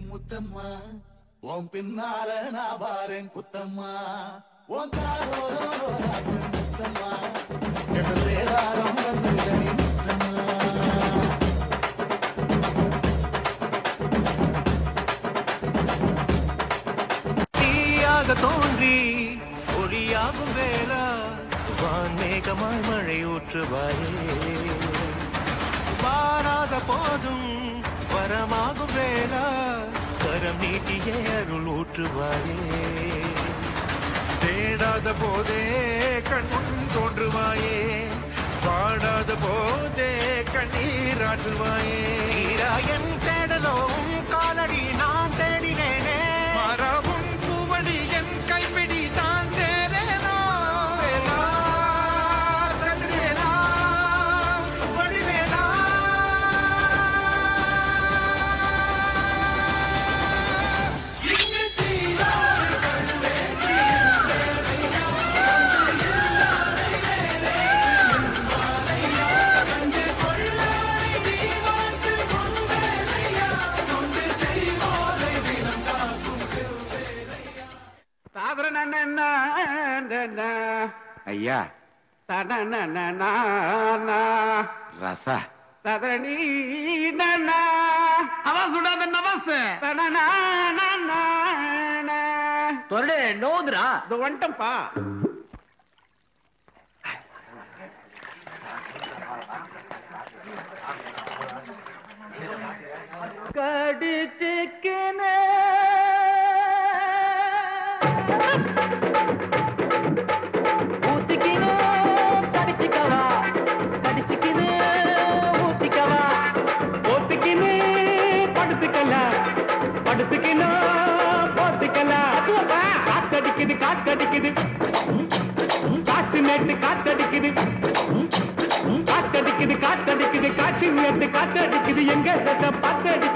முத்தம்மா உன் பின்னால நான் பாரேன் குத்தம்மா உன் காரோரோராக்கு முத்தம்மா என்ன சேராரம் வந்து தனி முத்தம்மா தீயாக தோன்றி ஒளியாகும் வேளா வான்மேகமாய் மழை ஊற்றுவாயே வாராத போதும் வரமாகும் வேளா கரம் நீட்டியே அருள் ஊற்றுவாயே தேடாத போதே கண் தோன்றுவாயே பாடாத போதே கண்ணீராற்றுவாயே என் தேடலும் காலடி நான் தேடினேனே மரபும் பூவடி என் கைப்பிடி தான் சேரேனோ கதிரேனா வடிவேனா ஐயா ரச தரணி சுடாத நவாஸ் தொரடு நோதுரா வந்துட்டம்பா கடிச்சிக்கின ஊத்திக்கினு கடிச்சிக்கவா கடிச்சிக்கினு ஊத்திக்கவா ஊத்திக்கினு படுத்துக்கல படுத்துக்கினு போத்திக்கல காத்தடிக்குது காத்தடிக்குது காற்று நேற்று காத்தடிக்குது காத்தடிக்குது காத்தடிக்குது காற்று நேற்று காத்தடிக்குது எங்க பார்த்தடி